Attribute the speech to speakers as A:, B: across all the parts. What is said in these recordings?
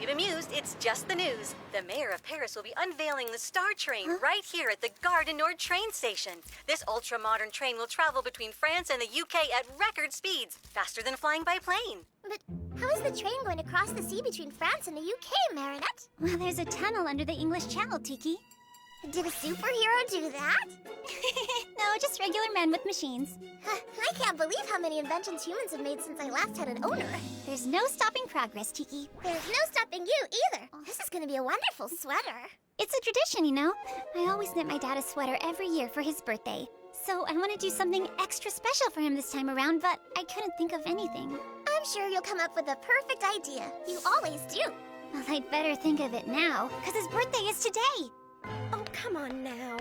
A: Keep him amused, it's just the news. The mayor of Paris will be unveiling the Star Train right here at the Gare du Nord train station. This ultra-modern train will travel between France and the UK at record speeds, faster than flying by plane.
B: But how is the train going to cross the sea between France and the UK, Marinette?
C: Well, there's a tunnel under the English Channel, Tiki.
B: Did a superhero do that?
C: No, just regular men with machines.
B: I can't believe how many inventions humans have made since I last had an owner.
C: There's no stopping progress, Tiki.
B: There's no stopping you either. This is going to be a wonderful sweater.
C: It's a tradition, you know. I always knit my dad a sweater every year for his birthday. So I want to do something extra special for him this time around, but I couldn't think of anything.
B: I'm sure you'll come up with a perfect idea. You always do.
C: Well, I'd better think of it now, because his birthday is today.
D: Oh, come on now.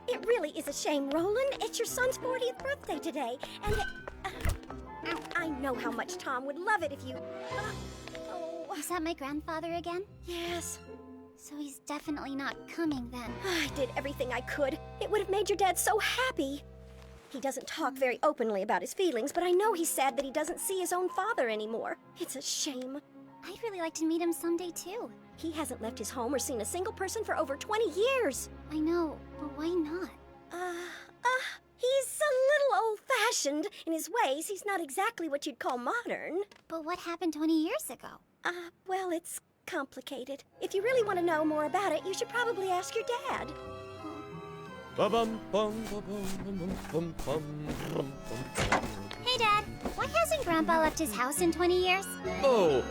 D: It really is a shame, Roland. It's your son's 40th birthday today, and I know how much Tom would love it if you...
C: Is that my grandfather again?
D: Yes.
C: So he's definitely not coming then.
D: I did everything I could. It would have made your dad so happy. He doesn't talk very openly about his feelings, but I know he's sad that he doesn't see his own father anymore. It's a shame.
C: I'd really like to meet him someday, too.
D: He hasn't left his home or seen a single person for over 20 years.
C: I know, but why not?
D: He's a little old-fashioned in his ways. He's not exactly what you'd call modern.
C: But what happened 20 years ago?
D: Well, it's complicated. If you really want to know more about it, you should probably ask your dad.
C: Hey, Dad. Why hasn't Grandpa left his house in 20 years?
E: Oh,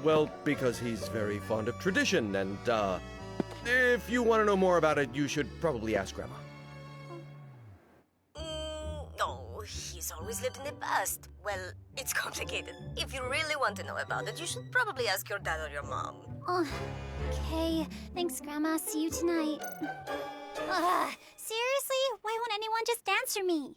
E: well, because he's very fond of tradition, and, if you want to know more about it, you should probably ask Grandma.
A: No, he's always lived in the past. Well, it's complicated. If you really want to know about it, you should probably ask your dad or your mom.
C: Oh, okay. Thanks, Grandma. See you tonight. Seriously? Why won't anyone just answer me?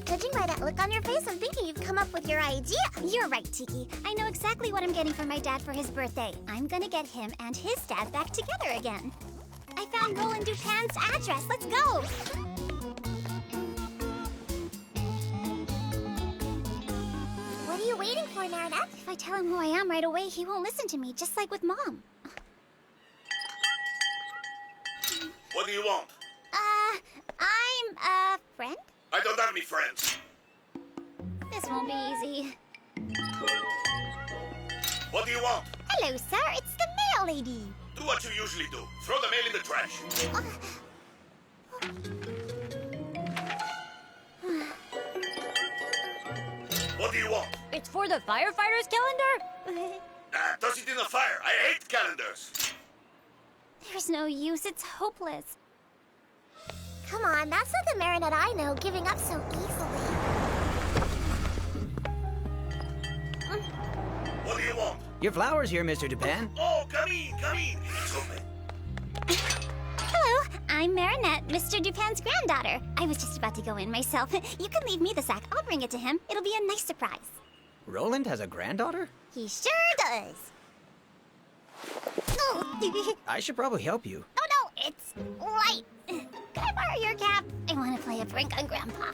B: Judging by that look on your face, I'm thinking you've come up with your idea.
C: You're right, Tiki. I know exactly what I'm getting for my dad for his birthday. I'm gonna get him and his dad back together again. I found Roland Dupin's address. Let's go!
B: What are you waiting for, Marinette?
C: If I tell him who I am right away, he won't listen to me, just like with Mom.
F: What do you want?
C: I'm a friend?
F: I don't have any friends.
C: This won't be easy.
F: What do you want?
C: Hello, sir. It's the mail lady.
F: Do what you usually do. Throw the mail in the trash. What do you want?
A: It's for the firefighters calendar?
F: Toss it in the fire. I hate calendars.
C: There's no use. It's hopeless.
B: Come on, that's not the Marinette I know, giving up so easily.
F: What do you want?
G: Your flowers here, Mr. Dupin.
F: Oh, come in, come in. It's open.
C: Hello, I'm Marinette, Mr. Dupin's granddaughter. I was just about to go in myself. You can leave me the sack. I'll bring it to him. It'll be a nice surprise.
G: Roland has a granddaughter?
C: He sure does. Oh,
G: I should probably help you.
C: no, it's light. Can I borrow your cap? I want to play a prank on Grandpa.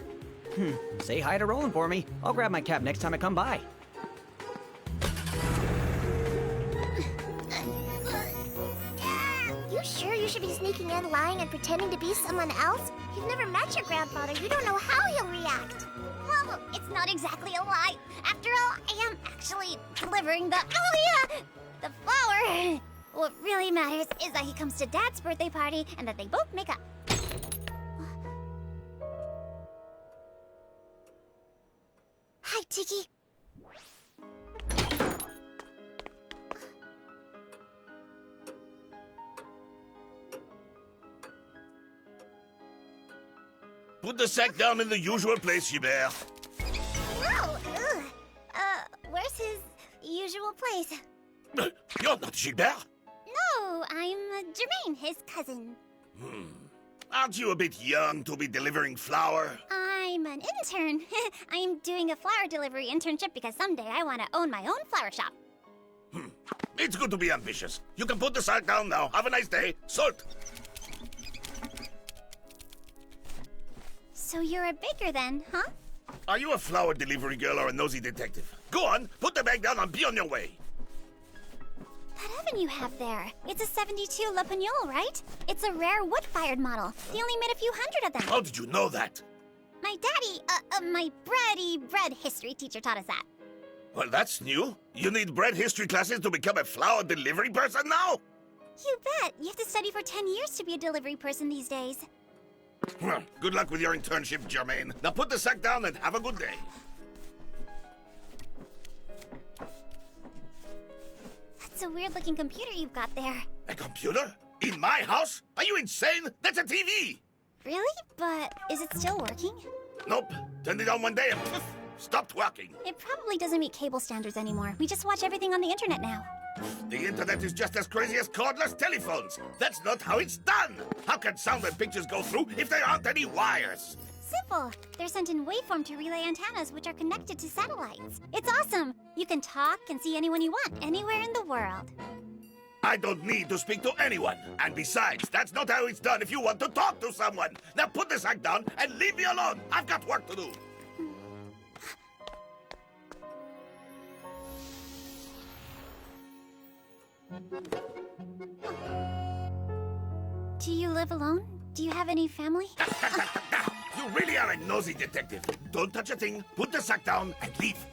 G: Say hi to Roland for me. I'll grab my cap next time I come by.
B: You sure you should be sneaking in, lying, and pretending to be someone else? You've never met your grandfather. You don't know how he'll react.
C: Well, it's not exactly a lie. After all, I am actually delivering the flower. What really matters is that he comes to Dad's birthday party and that they both make up. Hi, Tiki.
F: Put the sack down in the usual place, Gilbert.
C: No, where's his usual place?
F: You're not Gilbert.
C: No, I'm Jermaine, his cousin.
F: Aren't you a bit young to be delivering flour?
C: I'm an intern. I'm doing a flower delivery internship because someday I want to own my own flower shop.
F: It's good to be ambitious. You can put the sack down now. Have a nice day. Salt.
C: So you're a baker then, huh?
F: Are you a flower delivery girl or a nosy detective? Go on, put the bag down and be on your way.
C: That oven you have there, it's a 72 Le Pagnol, right? It's a rare wood-fired model. They only made a few hundred of them.
F: How did you know that?
C: My daddy, my bread history teacher taught us that.
F: Well, that's new. You need bread history classes to become a flour delivery person now?
C: You bet. You have to study for 10 years to be a delivery person these days.
F: Well, good luck with your internship, Jermaine. Now put the sack down and have a good day.
C: That's a weird-looking computer you've got there.
F: A computer? In my house? Are you insane? That's a TV!
C: Really? But is it still working?
F: Nope. Turned it on one day and poof, stopped working.
C: It probably doesn't meet cable standards anymore. We just watch everything on the internet now.
F: The internet is just as crazy as cordless telephones. That's not how it's done. How can sound and pictures go through if there aren't any wires?
C: Simple. They're sent in waveform to relay antennas, which are connected to satellites. It's awesome. You can talk and see anyone you want, anywhere in the world.
F: I don't need to speak to anyone. And besides, that's not how it's done if you want to talk to someone. Now put the sack down and leave me alone. I've got work to do.
C: Do you live alone? Do you have any family?
F: You really are a nosy detective. Don't touch a thing, put the sack down, and leave.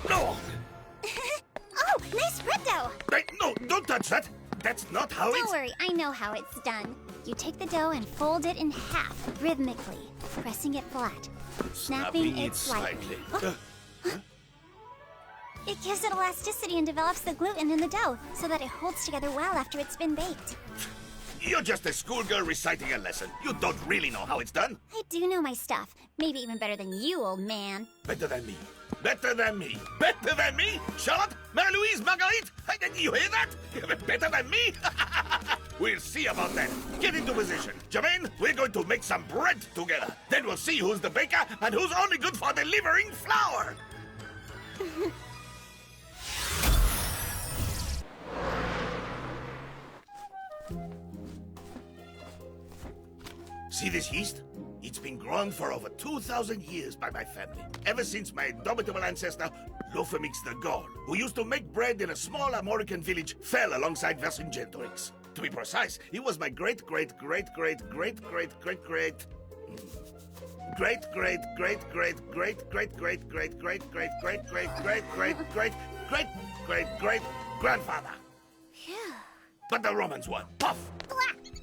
F: No!
C: Oh, nice bread dough!
F: No, don't touch that. That's not how
C: Don't
F: it's...
C: worry, I know how it's done. You take the dough and fold it in half, rhythmically, pressing it flat, snapping it slightly. It gives it elasticity and develops the gluten in the dough, so that it holds together well after it's been baked.
F: You're just a schoolgirl reciting a lesson. You don't really know how it's done.
C: I do know my stuff. Maybe even better than you, old man.
F: Better than me. Better than me. Better than me? Charlotte? Marie-Louise? Marguerite? You hear that? Better than me? We'll see about that. Get into position. Jermaine, we're going to make some bread together. Then we'll see who's the baker and who's only good for delivering flour. See this yeast? It's been grown for over 2,000 years by my family. Ever since my indomitable ancestor, Lofemix the Gaul, who used to make bread in a small Armorican village, fell alongside Vercingetorix. To be precise, he was my great-great-great-great-great-great-great-great-great-great-great-great-great-great-great-great-great-grandfather. But the Romans won. Puff!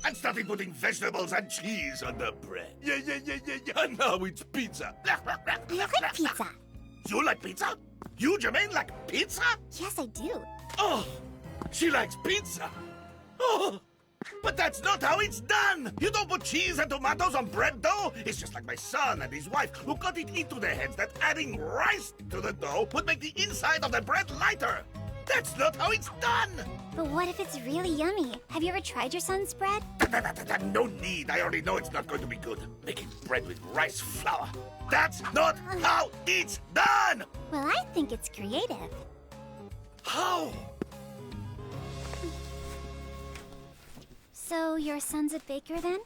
F: And started putting vegetables and cheese on the bread. Yeah. And now it's pizza.
C: I like pizza.
F: You like pizza? You, Jermaine, like pizza?
C: Yes, I do.
F: Oh, she likes pizza. Oh, but that's not how it's done. You don't put cheese and tomatoes on bread dough. It's just like my son and his wife who got it into their heads that adding rice to the dough would make the inside of the bread lighter. That's not how it's done!
C: But what if it's really yummy? Have you ever tried your son's bread?
F: No need. I already know it's not going to be good. Making bread with rice flour. That's not how it's done!
C: Well, I think it's creative.
F: How?
C: So, your son's a baker then?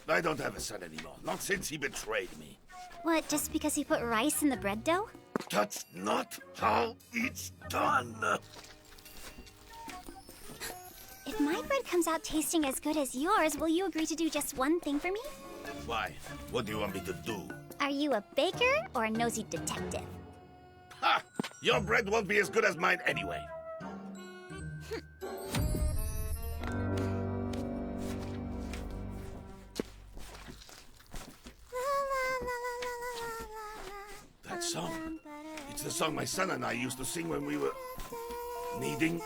F: I don't have a son anymore. Not since he betrayed me.
C: What, just because he put rice in the bread dough?
F: That's not how it's done.
C: If my bread comes out tasting as good as yours, will you agree to do just one thing for me?
F: Why? What do you want me to do?
C: Are you a baker or a nosy detective?
F: Ha! Your bread won't be as good as mine anyway. That song. It's the song my son and I used to sing when we were kneading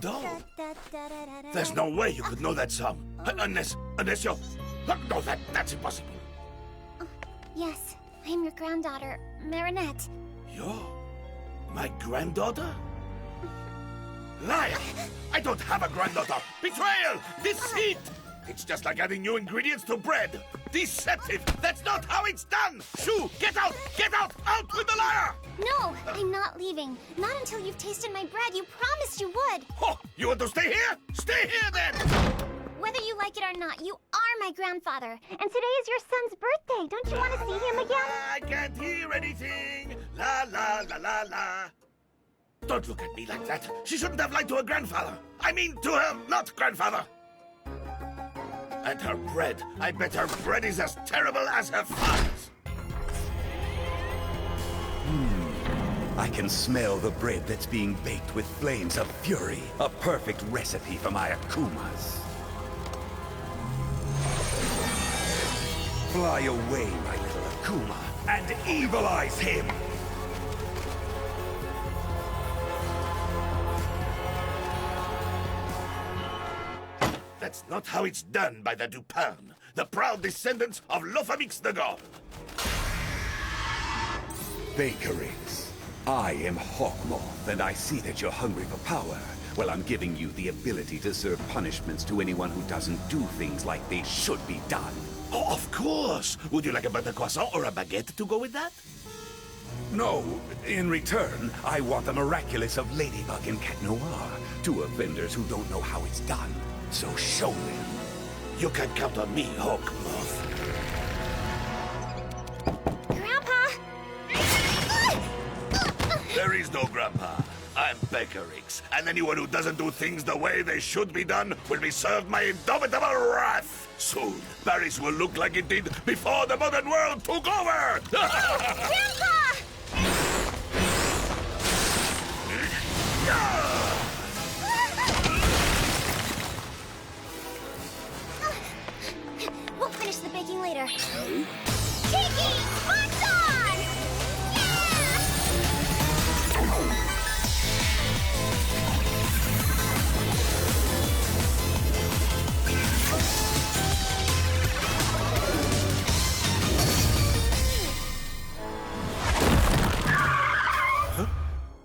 F: dough. There's no way you could know that song. Unless you're... No, that's impossible.
C: Yes, I'm your granddaughter, Marinette.
F: You're my granddaughter? Liar! I don't have a granddaughter! Betrayal! Deceit! It's just like adding new ingredients to bread. Deceptive! That's not how it's done! Shoo! Get out! Get out! Out with the liar!
C: No, I'm not leaving. Not until you've tasted my bread. You promised you would.
F: Oh, you want to stay here? Stay here then!
C: Whether you like it or not, you are my grandfather. And today is your son's birthday. Don't you want to see him again?
F: I can't hear anything. La la la la la. Don't look at me like that. She shouldn't have lied to her grandfather. I mean, to her not grandfather. And her bread. I bet her bread is as terrible as her father's.
H: I can smell the bread that's being baked with flames of fury. A perfect recipe for my akumas. Fly away, my little akuma, and evilize him!
F: That's not how it's done by the Dupin, the proud descendants of Lofamix the God.
H: Bakerix, I am Hawkmoth, and I see that you're hungry for power. Well, I'm giving you the ability to serve punishments to anyone who doesn't do things like they should be done.
F: Oh, of course! Would you like a butter croissant or a baguette to go with that?
H: No, in return, I want the miraculous of Ladybug and Cat Noir, two offenders who don't know how it's done. So show them.
F: You can count on me, Hawkmoth.
C: Grandpa!
F: There is no Grandpa. I'm Bakerix, and anyone who doesn't do things the way they should be done will be served my indomitable wrath. Soon, Paris will look like it did before the modern world took over!
C: Grandpa! We'll finish the baking later. Tiki! Sparks on! Yeah!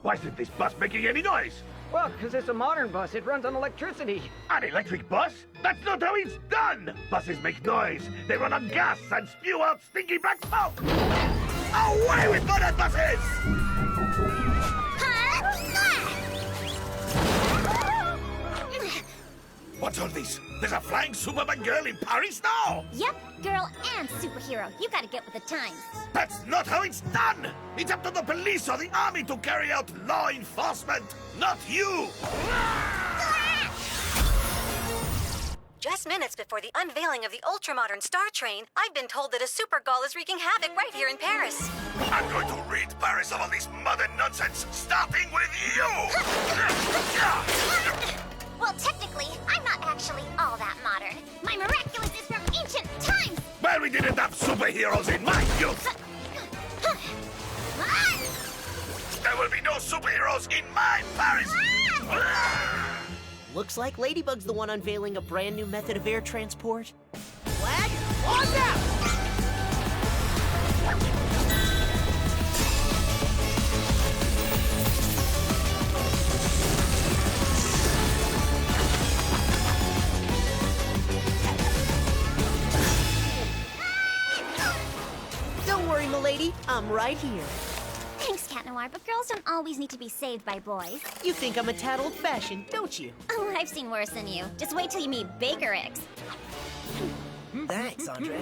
F: Why isn't this bus making any noise?
G: Well, because it's a modern bus. It runs on electricity.
F: An electric bus? That's not how it's done! Buses make noise, they run on gas and spew out stinky black smoke! Away with modern buses! What's all this? There's a flying Superman girl in Paris now?
C: Yep, girl and superhero. You gotta get with the times.
F: That's not how it's done! It's up to the police or the army to carry out law enforcement, not you!
A: Just minutes before the unveiling of the ultra-modern Star Train, I've been told that a super-gall is wreaking havoc right here in Paris.
F: I'm going to rid Paris of all this modern nonsense, starting with you!
C: Well, technically, I'm not actually all that modern. My miraculous is from ancient times!
F: Well, we didn't have superheroes in my youth! There will be no superheroes in my Paris!
I: Looks like Ladybug's the one unveiling a brand new method of air transport. Flag on down! Don't worry, m'lady. I'm right here.
C: Thanks, Cat Noir, but girls don't always need to be saved by boys.
I: You think I'm a tad old-fashioned, don't you?
C: Oh, I've seen worse than you. Just wait till you meet Bakerix.
I: Thanks, Andre.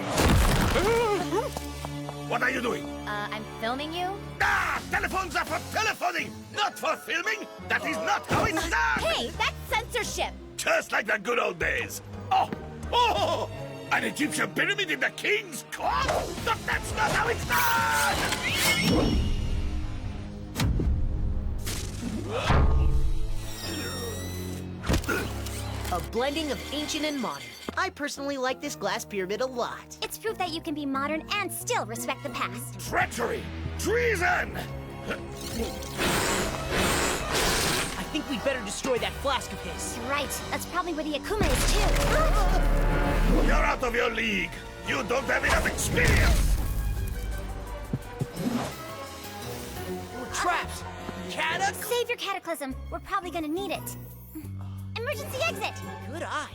F: What are you doing?
C: I'm filming you?
F: Ah! Telephones are for telephoning, not for filming! That is not how it's done!
C: Hey, that's censorship!
F: Just like the good old days! Oh! Oh! An Egyptian pyramid in the king's court? But that's not how it's done!
I: A blending of ancient and modern. I personally like this glass pyramid a lot.
C: It's proof that you can be modern and still respect the past.
F: Treachery! Treason!
I: I think we'd better destroy that flask of his.
C: You're right. That's probably where the Akuma is, too.
F: You're out of your league! You don't have enough experience!
I: We're trapped!
C: Save your cataclysm. We're probably gonna need it. Emergency exit!
I: Good eye.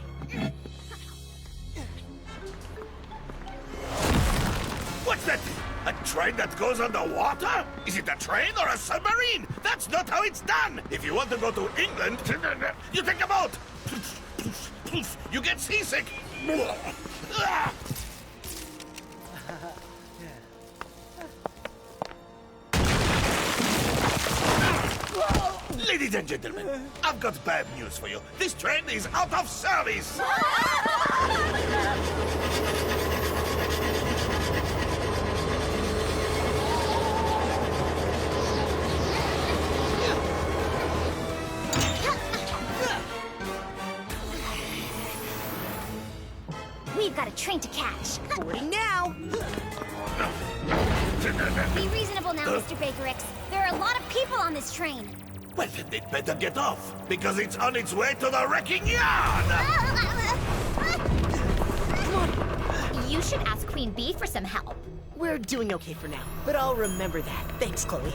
F: What's that? A train that goes underwater? Is it a train or a submarine? That's not how it's done! If you want to go to England, you take a boat! You get seasick! Ladies and gentlemen, I've got bad news for you. This train is out of service!
C: We've got a train to catch.
I: Boarding now.
C: Be reasonable now, Mr. Bakerix. There are a lot of people on this train.
F: Well, then they'd better get off, because it's on its way to the wrecking yard!
C: You should ask Queen Bee for some help.
I: We're doing okay for now, but I'll remember that. Thanks, Chloe.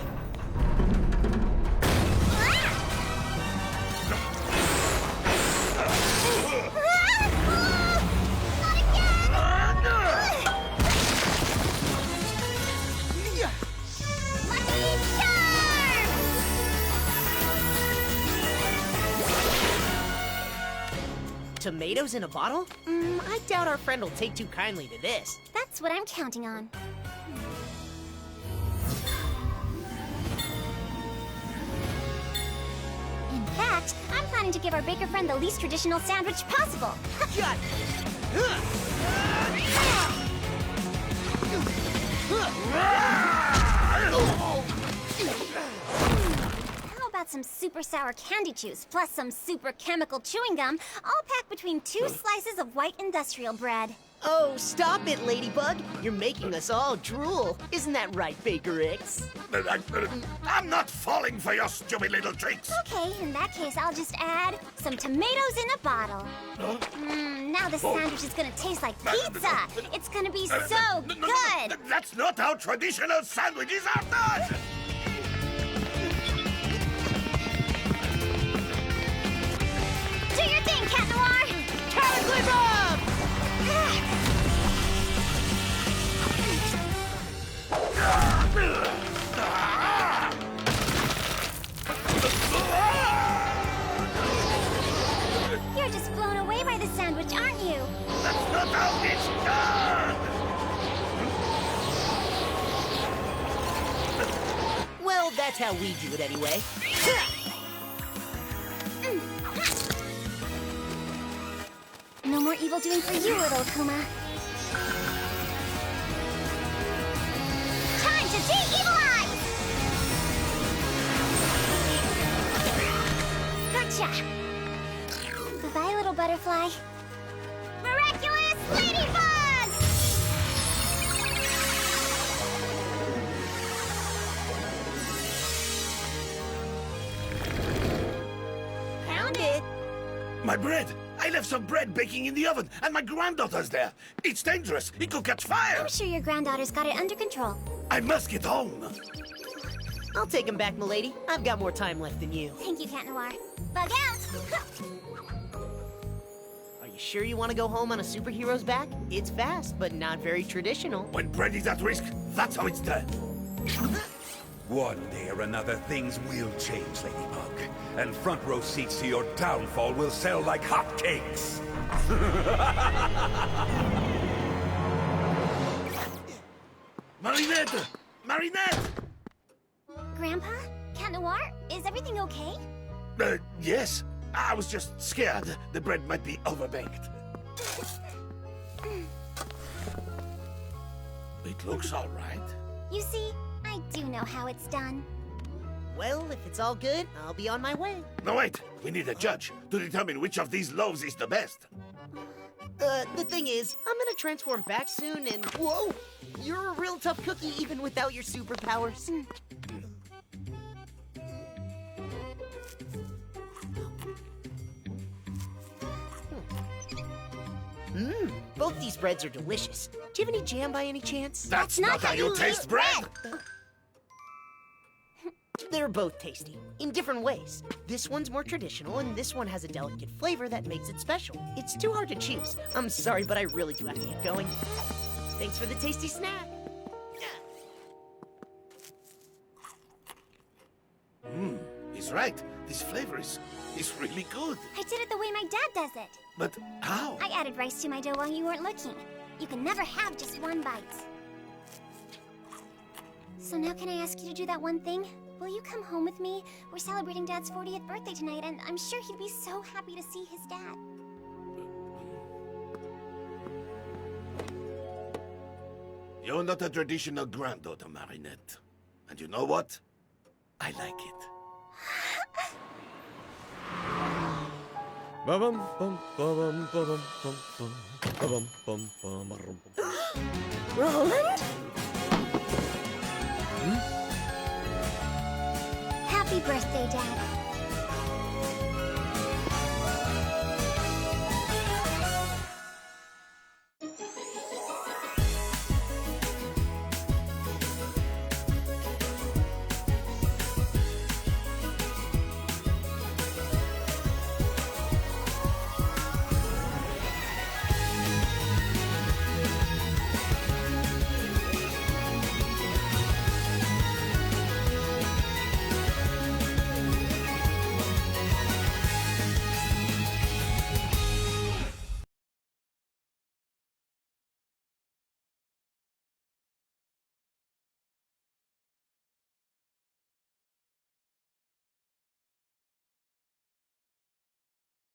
I: Tomatoes in a bottle? I doubt our friend will take too kindly to this.
C: That's what I'm counting on. In fact, I'm planning to give our baker friend the least traditional sandwich possible.
I: Got
C: How about some super sour candy juice plus some super chemical chewing gum, all packed between 2 slices of white industrial bread?
I: Oh, stop it, Ladybug. You're making us all drool. Isn't that right, Bakerix?
F: I'm not falling for your stupid little tricks!
C: Okay, in that case, I'll just add some tomatoes in a bottle. Now the sandwich is gonna taste like pizza. It's gonna be so good.
F: That's not how traditional sandwiches are done!
C: Do your thing, Cat Noir!
I: Cataclysm!
C: You're just blown away by the sandwich, aren't you?
F: That's not how it's done!
I: Well, that's how we do it anyway.
C: No more evil doing for you, little Kuma. Time to de-evilize! Gotcha! Bye-bye, little butterfly. Miraculous ladybug!
I: Found it.
F: My bread! I left some bread baking in the oven, and my granddaughter's there. It's dangerous. It could catch fire.
C: I'm sure your granddaughter's got it under control.
F: I must get home.
I: I'll take him back, milady. I've got more time left than you.
C: Thank you, Cat Noir. Bug out!
I: Are you sure you want to go home on a superhero's back? It's fast, but not very traditional.
F: When bread is at risk, that's how it's done.
H: One day or another, things will change, Ladybug. And front row seats to your downfall will sell like hotcakes.
F: Marinette! Marinette!
C: Grandpa? Cat Noir? Is everything okay?
F: Yes. I was just scared the bread might be overbaked. It looks all right.
C: You see, I do know how it's done.
I: Well, if it's all good, I'll be on my way.
F: No, wait. We need a judge to determine which of these loaves is the best.
I: The thing is, I'm gonna transform back soon and... Whoa! You're a real tough cookie even without your superpowers. Both these breads are delicious. Do you have any jam by any chance?
F: That's not how you taste bread!
I: They're both tasty, in different ways. This one's more traditional, and this one has a delicate flavor that makes it special. It's too hard to choose. I'm sorry, but I really do have to get going. Thanks for the tasty snack.
F: He's right. This flavor is really good.
C: I did it the way my dad does it.
F: But how?
C: I added rice to my dough while you weren't looking. You can never have just one bite. So now can I ask you to do that one thing? will you come home with me? We're celebrating Dad's 40th birthday tonight, and I'm sure he'd be so happy to see his dad.
F: You're not a traditional granddaughter, Marinette. And you know what? I like it.
E: Ba-bum, bum, ba-bum, ba-bum, bum, bum. Ba-bum, bum, bum, ba-rum, bum.
D: Roland?
C: Happy birthday, Dad.